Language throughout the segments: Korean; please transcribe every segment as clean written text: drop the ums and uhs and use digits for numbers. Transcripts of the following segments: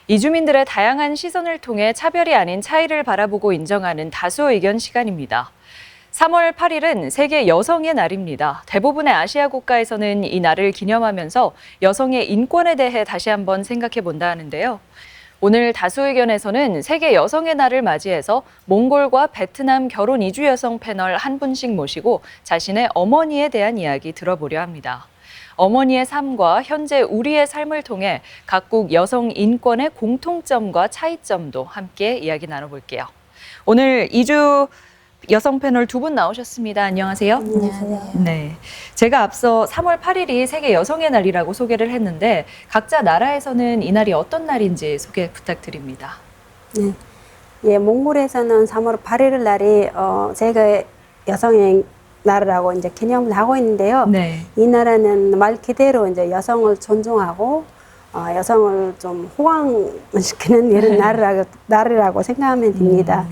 이주민들의 다양한 시선을 통해 차별이 아닌 차이를 바라보고 인정하는 다수 의견 시간입니다. 3월 8일은 세계 여성의 날입니다. 대부분의 아시아 국가에서는 이 날을 기념하면서 여성의 인권에 대해 다시 한번 생각해 본다 하는데요. 오늘 다수 의견에서는 세계 여성의 날을 맞이해서 몽골과 베트남 결혼 이주 여성 패널 한 분씩 모시고 자신의 어머니에 대한 이야기 들어보려 합니다. 어머니의 삶과 현재 우리의 삶을 통해 각국 여성 인권의 공통점과 차이점도 함께 이야기 나눠볼게요. 오늘 이주 여성 패널 두 분 나오셨습니다. 안녕하세요. 안녕하세요. 네, 제가 앞서 3월 8일이 세계 여성의 날이라고 소개를 했는데 각자 나라에서는 이 날이 어떤 날인지 소개 부탁드립니다. 네. 예, 몽골에서는 3월 8일 날이 세계 여성의 날이라고 이제 기념을 하고 있는데요. 네. 이 나라는 말 그대로 이제 여성을 존중하고 여성을 좀 호강시키는 이런 날이라고 생각하면 됩니다.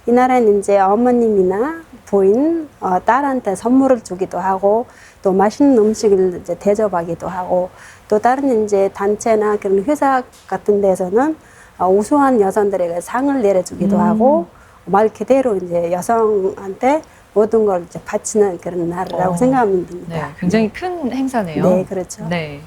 이 나라는 이제 어머님이나 부인, 딸한테 선물을 주기도 하고 또 맛있는 음식을 이제 대접하기도 하고 또 다른 이제 단체나 그런 회사 같은 데서는 우수한 여성들에게 상을 내려주기도 하고 말 그대로 이제 여성한테 모든 걸 이제 바치는 그런 날이라고 생각하면 됩니다. 네, 굉장히 큰 행사네요. 네, 그렇죠. 네.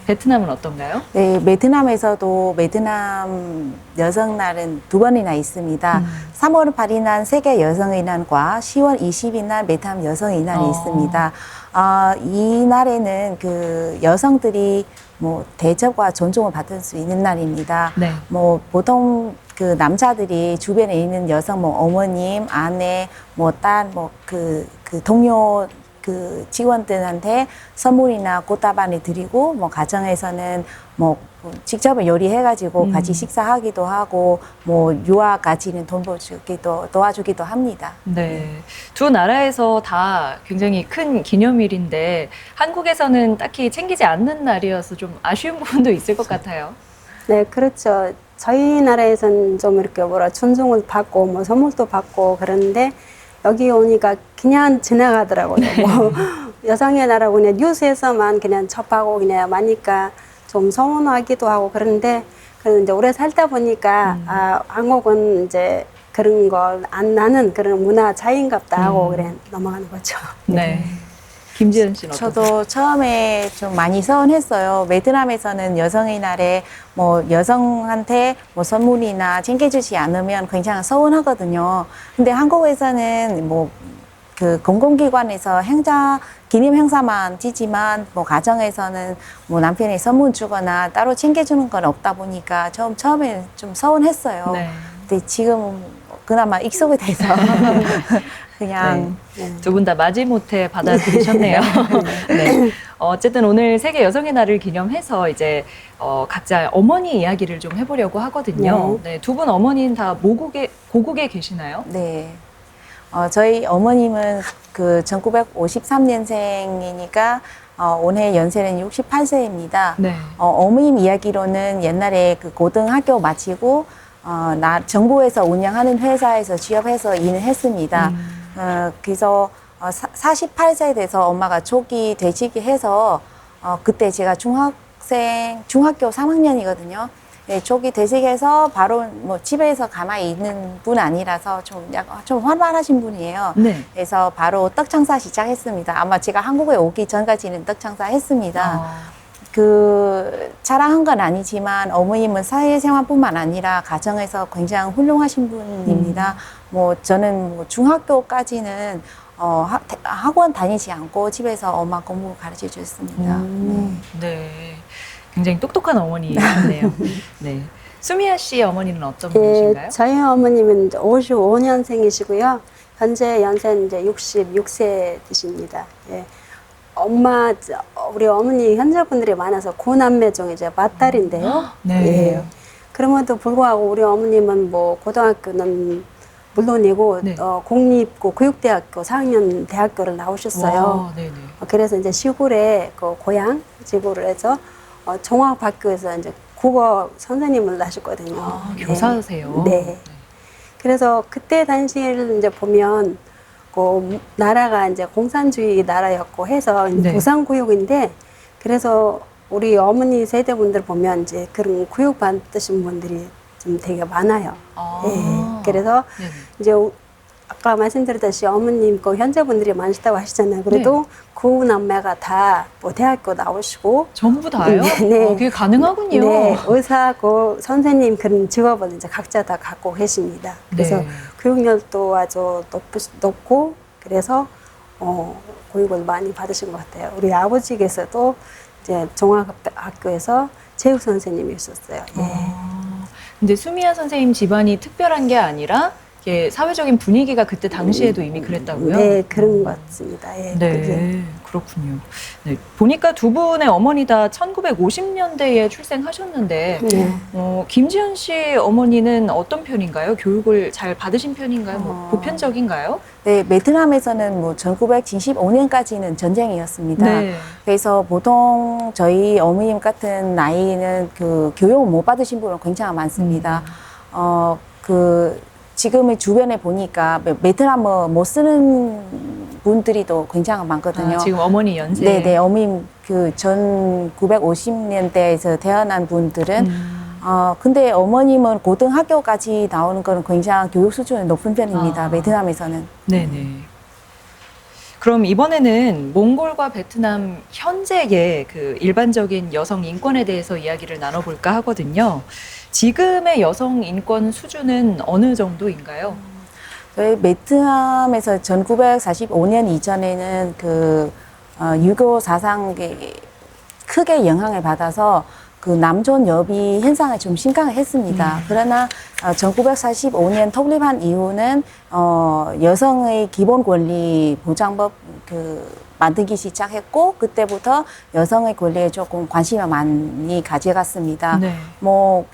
베트남은 어떤가요? 네, 베트남에서도 베트남 여성날은 두 번이나 있습니다. 3월 8일 날 세계 여성의 날과 10월 20일 날 베트남 여성의 날이 있습니다. 이 날에는 그 여성들이 뭐 대접과 존중을 받을 수 있는 날입니다. 네. 뭐 보통 그 남자들이 주변에 있는 여성, 뭐 어머님, 아내, 뭐 딸, 뭐 그 동료 그 직원들한테 선물이나 꽃다발을 드리고 뭐 가정에서는 뭐 직접 요리해가지고 같이 식사하기도 하고 뭐 유아 가지는 돈 벌주기도 도와주기도 합니다. 네. 두 나라에서 다 굉장히 큰 기념일인데 한국에서는 딱히 챙기지 않는 날이어서 좀 아쉬운 부분도 있을 것 같아요. 네, 그렇죠. 저희 나라에서는 좀 이렇게 존중을 받고 뭐 선물도 받고 그러는데 여기 오니까 그냥 지나가더라고요. 뭐 여성의 날하고 그냥 뉴스에서만 그냥 접하고 그냥 마니까 좀 서운하기도 하고 그런데 그래서 이제 오래 살다 보니까 한국은 이제 그런 걸 안 나는 그런 문화 차이인갑다 하고 그래 넘어가는 거죠. 네. 김지연 씨는 어떠세요? 저도 처음에 좀 많이 서운했어요. 베트남에서는 여성의 날에 뭐 여성한테 뭐 선물이나 챙겨주지 않으면 굉장히 서운하거든요. 근데 한국에서는 뭐 그 공공기관에서 기념 행사만 지지만 뭐 가정에서는 뭐 남편이 선물 주거나 따로 챙겨주는 건 없다 보니까 처음에 좀 서운했어요. 네. 근데 지금 그나마 익숙이 돼서 그냥 두 분 다 마지못해 받아들이셨네요. 네. 어쨌든 오늘 세계 여성의 날을 기념해서 이제 각자 어머니 이야기를 좀 해보려고 하거든요. 네. 두 분 어머니는 다 고국에 계시나요? 네. 저희 어머님은 그 1953년생이니까 올해 연세는 68세입니다. 네. 어머님 이야기로는 옛날에 그 고등학교 마치고 정부에서 운영하는 회사에서 취업해서 일을 했습니다. 그래서 48세 돼서 엄마가 조기 퇴직해서 그때 제가 중학교 3학년이거든요. 네, 조기 퇴직해서 바로 뭐 집에서 가만히 있는 분 아니라서 좀 활발하신 분이에요. 네. 그래서 바로 떡 장사 시작했습니다. 아마 제가 한국에 오기 전까지는 떡 장사 했습니다. 그 자랑한 건 아니지만 어머님은 사회생활뿐만 아니라 가정에서 굉장히 훌륭하신 분입니다. 뭐 저는 뭐 중학교까지는 학원 다니지 않고 집에서 엄마 공부 가르쳐 줬습니다. 네. 굉장히 똑똑한 어머니셨네요. 네. 수미아 씨 어머니는 어떤 예, 분이신가요? 저희 어머님은 55년생이시고요. 현재 연세는 이제 66세 되십니다. 예. 우리 어머니 현자분들이 많아서 구남매 중에 이제 맏딸인데요. 네. 예. 그럼에도 불구하고 우리 어머님은 뭐 고등학교는 물론이고 네. 공립고 교육대학교 4학년 대학교를 나오셨어요. 와, 네네. 그래서 이제 시골에 그 고향 지구를 해서 종합학교에서 이제 국어 선생님을 하셨거든요. 아, 교사세요? 네. 그래서 그때 당시를 이제 보면 그 나라가 이제 공산주의 나라였고 해서 네. 부산구역인데 그래서 우리 어머니 세대분들 보면 이제 그런 교육 받으신 분들이 좀 되게 많아요. 아. 예. 그래서 네네. 이제 아까 말씀드렸듯이 어머님 그 현재분들이 많으시다고 하시잖아요. 그래도 구 남매가 다 뭐 대학교 나오시고 전부 다요? 네. 그게 가능하군요. 네, 의사고 선생님 그런 직업을 이제 각자 다 갖고 계십니다. 그래서 네. 교육열도 아주 높고 그래서 교육을 많이 받으신 것 같아요. 우리 아버지께서도 이제 종합학교에서 체육 선생님이셨어요. 예. 근데 수미아 선생님 집안이 특별한 게 아니라 이게 사회적인 분위기가 그때 당시에도 이미 그랬다고요? 네, 그런 것 같습니다. 예, 네, 그게. 그렇군요. 네, 보니까 두 분의 어머니 다 1950년대에 출생하셨는데 네. 김지연 씨 어머니는 어떤 편인가요? 교육을 잘 받으신 편인가요? 뭐 보편적인가요? 네, 베트남에서는 뭐 1975년까지는 전쟁이었습니다. 네. 그래서 보통 저희 어머님 같은 나이는 그 교육을 못 받으신 분은 굉장히 많습니다. 지금의 주변에 보니까 베트남어 못 쓰는 분들이 또 굉장히 많거든요. 아, 지금 어머니 연세. 네네, 어머님 그 1950년대에서 태어난 분들은 근데 어머님은 고등학교까지 나오는 거는 굉장히 교육 수준이 높은 편입니다. 베트남에서는. 네네. 그럼 이번에는 몽골과 베트남 현재의 그 일반적인 여성 인권에 대해서 이야기를 나눠볼까 하거든요. 지금의 여성 인권 수준은 어느 정도인가요? 저희 베트남에서 1945년 이전에는 유교 사상에 크게 영향을 받아서 그 남존 여비 현상이 좀 심각했습니다. 그러나 1945년 독립한 이후는 여성의 기본 권리 보장법 만들기 시작했고 그때부터 여성의 권리에 조금 관심을 많이 가져갔습니다. 네. 뭐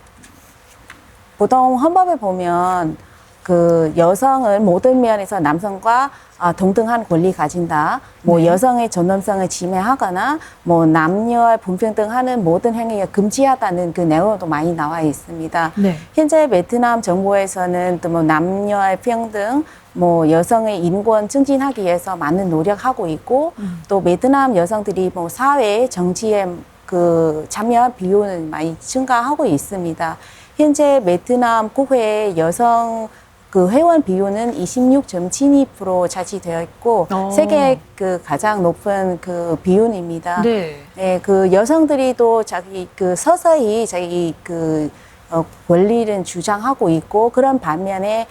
보통 헌법에 보면 그 여성은 모든 면에서 남성과 동등한 권리 가진다. 뭐 여성의 존엄성을 침해하거나 뭐 남녀의 불평등하는 모든 행위가 금지하다는 그 내용도 많이 나와 있습니다. 네. 현재 베트남 정부에서는 또 뭐 남녀의 평등, 뭐 여성의 인권 증진하기 위해서 많은 노력하고 있고 또 베트남 여성들이 뭐 사회 정치에 그 참여 비율은 많이 증가하고 있습니다. 현재 베트남 국회의 여성 그 회원 비율은 26.72% 차지되어 있고 세계 그 가장 높은 그 비율입니다. 네. 네, 그 여성들이 또 자기 그 서서히 자기 그 권리를 주장하고 있고 그런 반면에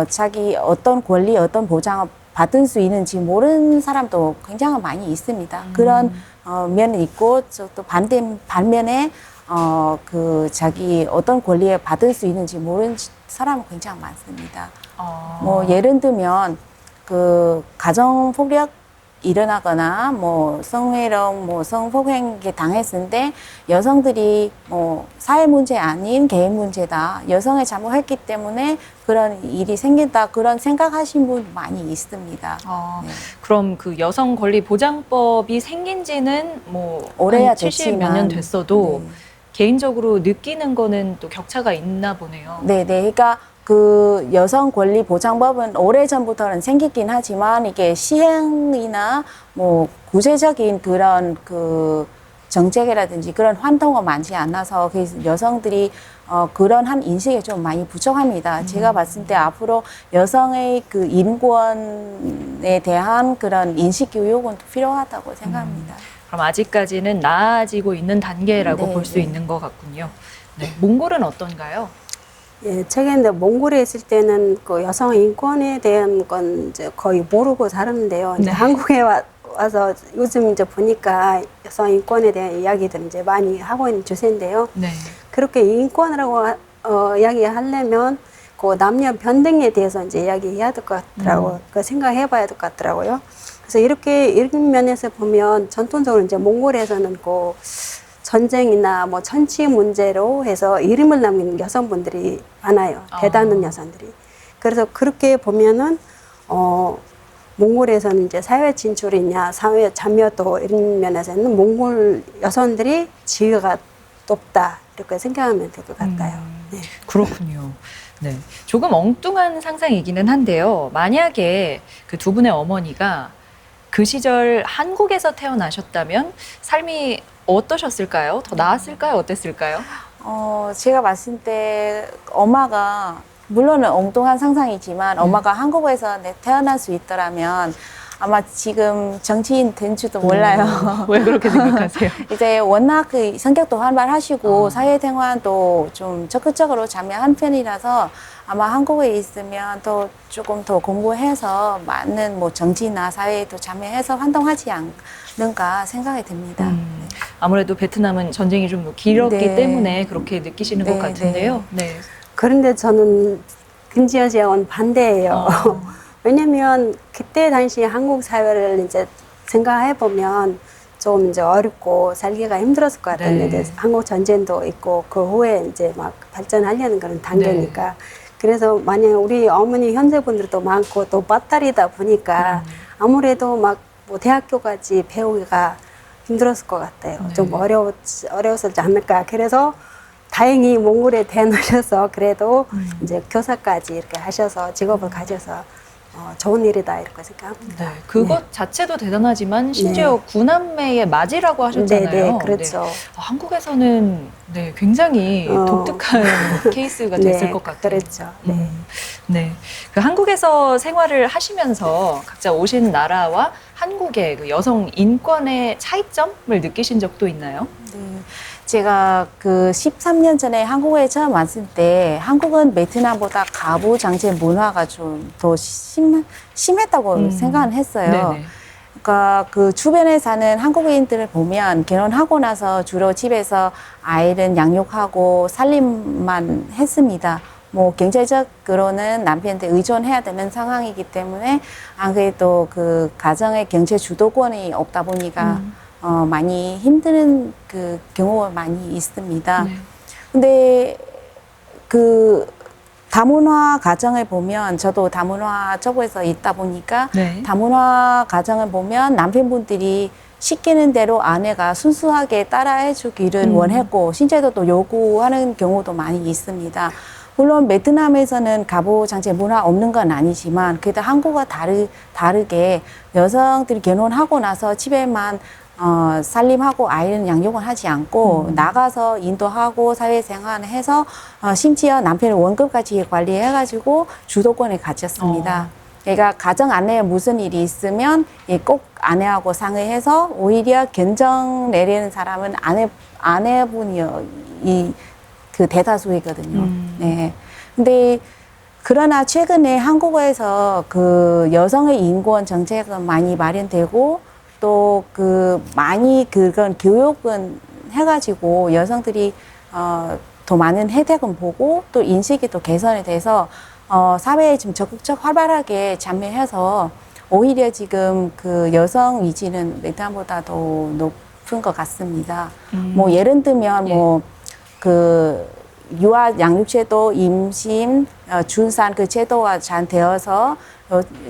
자기 어떤 권리 어떤 보장을 받을 수 있는지 모르는 사람도 굉장히 많이 있습니다. 그런 면이 있고 또 반면에 그 자기 어떤 권리에 받을 수 있는지 모르는 사람은 굉장히 많습니다. 뭐 예를 들면 그 가정 폭력 일어나거나 뭐 성희롱, 뭐 성폭행에 당했을 때 여성들이 뭐 사회 문제 아닌 개인 문제다. 여성이 잘못했기 때문에 그런 일이 생긴다. 그런 생각하신 분 많이 있습니다. 네. 그럼 그 여성 권리 보장법이 생긴 지는 뭐 오래야 70 몇 년 됐지만, 됐어도 네. 개인적으로 느끼는 거는 또 격차가 있나 보네요. 네, 그러니까 그 여성 권리 보장법은 오래전부터는 생기긴 하지만 이게 시행이나 뭐 구체적인 그런 그 정책이라든지 그런 활동은 많지 않아서 그래서 여성들이 그런 한 인식이 좀 많이 부족합니다. 제가 봤을 때 앞으로 여성의 그 인권에 대한 그런 인식 교육은 필요하다고 생각합니다. 그럼 아직까지는 나아지고 있는 단계라고 네, 볼 수 네. 있는 것 같군요. 네. 몽골은 어떤가요? 예, 최근에 몽골에 있을 때는 그 여성 인권에 대한 건 이제 거의 모르고 살았는데요. 이제 네. 한국에 와서 요즘 이제 보니까 여성 인권에 대한 이야기들 이제 많이 하고 있는 추세인데요. 네. 그렇게 인권이라고 이야기하려면 그 남녀 평등에 대해서 이제 이야기해야 될 것 같더라고요. 그 생각해봐야 될 것 같더라고요. 그래서 이렇게 이런 면에서 보면 전통적으로 이제 몽골에서는 그 전쟁이나 뭐 천치 문제로 해서 이름을 남기는 여성분들이 많아요. 대단한 여성들이. 그래서 그렇게 보면은 몽골에서는 이제 사회 진출이냐, 사회 참여도 이런 면에서는 몽골 여성들이 지위가 높다 이렇게 생각하면 될 것 같아요. 네. 그렇군요. 네. 조금 엉뚱한 상상이기는 한데요. 만약에 그 두 분의 어머니가 그 시절 한국에서 태어나셨다면 삶이 어떠셨을까요? 더 나았을까요? 어땠을까요? 제가 봤을 때 엄마가 물론은 엉뚱한 상상이지만 엄마가 한국에서 태어날 수 있더라면 아마 지금 정치인 된 줄도 몰라요. 왜 그렇게 생각하세요? 이제 워낙 그 성격도 활발하시고 사회생활도 좀 적극적으로 참여한 편이라서 아마 한국에 있으면 또 조금 더 공부해서 많은 뭐 정치나 사회에도 참여해서 활동하지 않는가 생각이 듭니다. 아무래도 베트남은 전쟁이 좀 길었기 네. 때문에 그렇게 느끼시는 것 네, 같은데요. 네. 그런데 저는 금지어 지역은 반대예요. 왜냐면 그때 당시 한국 사회를 이제 생각해 보면 좀 이제 어렵고 살기가 힘들었을 것 같아요. 네. 이제 한국 전쟁도 있고 그 후에 이제 막 발전하려는 그런 단계니까. 네. 그래서 만약 우리 어머니 현재분들도 많고 또 밭딸이다 보니까 아무래도 막 뭐 대학교까지 배우기가 힘들었을 것 같아요. 네. 좀 어려웠을지 않을까. 그래서 다행히 몽골에 태어나셔서 그래도 이제 교사까지 이렇게 하셔서 직업을 가져서 좋은 일이다 이렇게 생각합니다. 네, 그것 자체도 대단하지만 심지어 구남매의 맞이라고 하셨잖아요. 네, 그렇죠. 네. 한국에서는 네, 굉장히 독특한 케이스가 됐을 것 같아요. 그렇죠. 네. 네, 그 한국에서 생활을 하시면서 각자 오신 나라와 한국의 그 여성 인권의 차이점을 느끼신 적도 있나요? 네. 제가 그 13년 전에 한국에 처음 왔을 때 한국은 베트남보다 가부 장제 문화가 좀 더 심했다고 생각을 했어요. 네네. 그러니까 그 주변에 사는 한국인들을 보면 결혼하고 나서 주로 집에서 아이를 양육하고 살림만 했습니다. 뭐 경제적으로는 남편한테 의존해야 되는 상황이기 때문에 안 그래도 그 가정의 경제 주도권이 없다 보니까 많이 힘든 그 경우가 많이 있습니다. 네. 근데 그 다문화 가정을 보면 저도 다문화 쪽에서 있다 보니까 네. 다문화 가정을 보면 남편분들이 시키는 대로 아내가 순수하게 따라해 주기를 원했고 실제로 또 요구하는 경우도 많이 있습니다. 물론 베트남에서는 가부 장제 문화 없는 건 아니지만 그래도 한국과 다르게 여성들이 결혼하고 나서 집에만 살림하고 아이는 양육을 하지 않고 나가서 인도하고 사회생활을 해서 심지어 남편의 월급까지 관리해가지고 주도권을 가졌습니다. 그러니까 가정 안에 무슨 일이 있으면 꼭 아내하고 상의해서 오히려 견정 내리는 사람은 아내분이 그 대다수이거든요. 네. 근데 그러나 최근에 한국에서 그 여성의 인권 정책은 많이 마련되고 또 그 많이 그런 교육은 해가지고 여성들이 더 많은 혜택은 보고 또 인식이 또 개선이 돼서 사회에 지금 적극적 활발하게 참여해서 오히려 지금 그 여성 위치는 베트남보다 더 높은 것 같습니다. 뭐 예를 들면 뭐 그 유아 양육제도, 임신, 출산 그 제도가 잘 되어서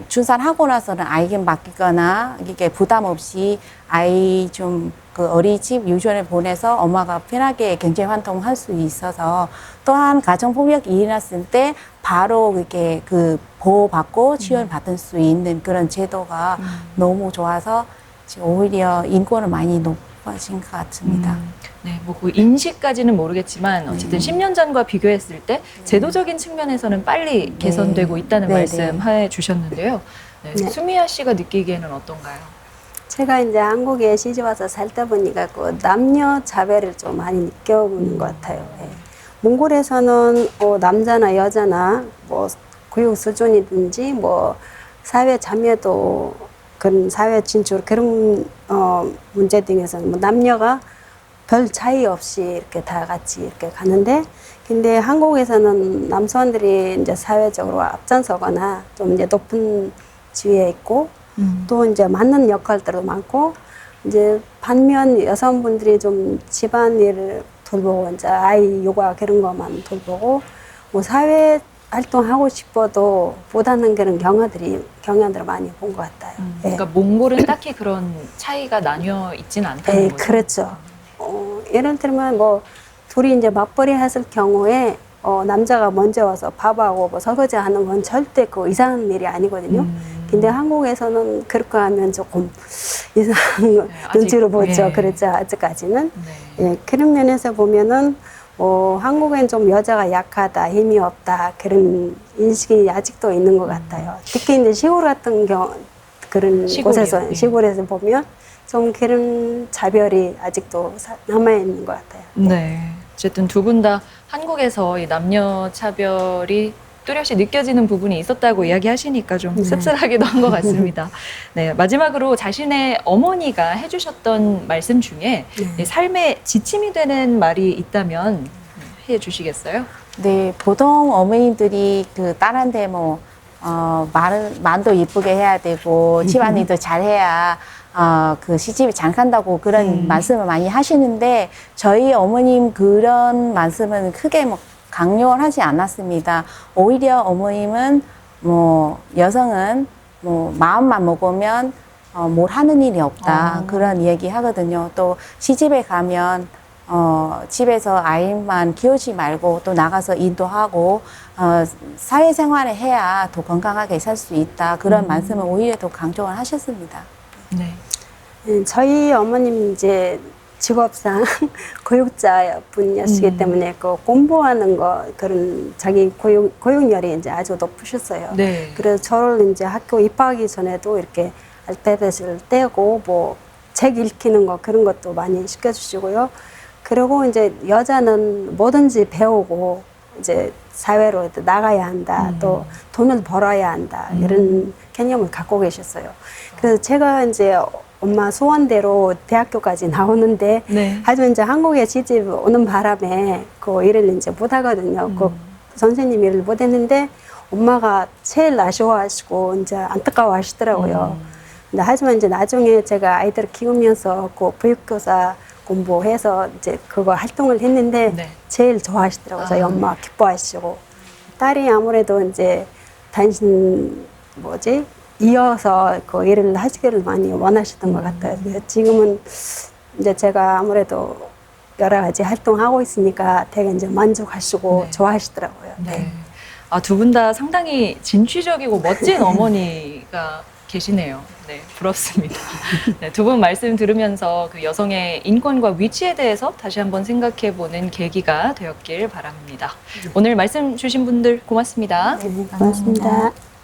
출산하고 나서는 아이에게 맡기거나 이게 부담 없이 아이 좀 그 어린이집 유치원에 보내서 엄마가 편하게 경제 활동할 수 있어서 또한 가정폭력이 일어났을 때 바로 이렇게 그 보호받고 지원 받을 수 있는 그런 제도가 너무 좋아서 지금 오히려 인권을 많이 높아진 것 같습니다. 네, 뭐 그 인식까지는 모르겠지만 어쨌든 10년 전과 비교했을 때 제도적인 측면에서는 빨리 개선되고 있다는 네, 말씀 해주셨는데요. 네, 네. 수미아 씨가 느끼기에는 어떤가요? 제가 이제 한국에 시집 와서 살다 보니까 그 남녀 차별을 좀 많이 느껴보는 것 같아요. 예. 몽골에서는 남자나 여자나 뭐 교육 수준이든지 뭐 사회 참여도 그런 사회 진출 그런 문제 등에서는 뭐 남녀가 별 차이 없이 이렇게 다 같이 이렇게 가는데, 근데 한국에서는 남성들이 이제 사회적으로 앞장서거나 좀 이제 높은 지위에 있고 또 이제 맡는 역할들도 많고, 이제 반면 여성분들이 좀 집안일을 돌보고 이제 아이 육아 그런 것만 돌보고 뭐 사회 활동하고 싶어도 못하는 그런 경향들을 많이 본 것 같아요. 예. 그러니까 몽골은 딱히 그런 차이가 나뉘어 있지는 않다는 예, 거죠. 그렇죠. 예를 들면 뭐 둘이 이제 맞벌이 했을 경우에 남자가 먼저 와서 밥하고 뭐 설거지 하는 건 절대 그 이상한 일이 아니거든요. 근데 한국에서는 그렇게 하면 조금 이상한 눈치로 보죠. 예. 그렇죠. 아직까지는. 네. 예, 그런 면에서 보면은 한국엔 좀 여자가 약하다, 힘이 없다 그런 인식이 아직도 있는 것 같아요. 특히 이제 시골 같은 그런 시골이요? 곳에서 예. 시골에서 보면 좀 그런 자별이 아직도 남아 있는 것 같아요. 네. 어쨌든 두 분 다 한국에서 이 남녀 차별이 뚜렷이 느껴지는 부분이 있었다고 이야기하시니까 좀 네. 씁쓸하기도 한 것 같습니다. 네, 마지막으로 자신의 어머니가 해주셨던 말씀 중에 이 삶의 지침이 되는 말이 있다면 해주시겠어요? 네, 보통 어머님들이 그 딸한테 뭐, 말도 이쁘게 해야 되고, 집안일도 잘해야, 그 시집이 잘 간다고 그런 말씀을 많이 하시는데, 저희 어머님 그런 말씀은 크게 뭐 강요하지 않았습니다. 오히려 어머님은 뭐, 여성은 뭐, 마음만 먹으면, 뭘 하는 일이 없다. 그런 얘기 하거든요. 또 시집에 가면, 집에서 아이만 키우지 말고 또 나가서 일도 하고, 사회생활을 해야 더 건강하게 살 수 있다. 그런 말씀을 오히려 더 강조를 하셨습니다. 네. 저희 어머님 이제 직업상 교육자 분이시기 때문에 그 공부하는 거 그런 자기 교육열이 이제 아주 높으셨어요. 네. 그래서 저를 이제 학교 입학하기 전에도 이렇게 알파벳을 떼고 뭐 책 읽히는 거 그런 것도 많이 시켜주시고요. 그리고 이제 여자는 뭐든지 배우고 이제 사회로 나가야 한다. 또 돈을 벌어야 한다. 이런 개념을 갖고 계셨어요. 그래서 제가 이제 엄마 소원대로 대학교까지 나오는데 네. 하지만 이제 한국에 시집 오는 바람에 그 일을 이제 못 하거든요. 그 선생님 일을 못 했는데 엄마가 제일 아쉬워하시고 이제 안타까워 하시더라고요. 근데 하지만 이제 나중에 제가 아이들을 키우면서 그 보육교사 공부해서 이제 그거 활동을 했는데 네. 제일 좋아하시더라고요. 저희 엄마 기뻐하시고. 딸이 아무래도 이제 단신 이어서 그 일을 하시기를 많이 원하시던 것 같아요. 그래서 지금은 이제 제가 아무래도 여러 가지 활동하고 있으니까 되게 이제 만족하시고 네. 좋아하시더라고요. 네. 아, 두 분 다 상당히 진취적이고 멋진 어머니가 계시네요. 네, 부럽습니다. 네, 두 분 말씀 들으면서 그 여성의 인권과 위치에 대해서 다시 한번 생각해보는 계기가 되었길 바랍니다. 오늘 말씀 주신 분들 고맙습니다. 네, 고맙습니다.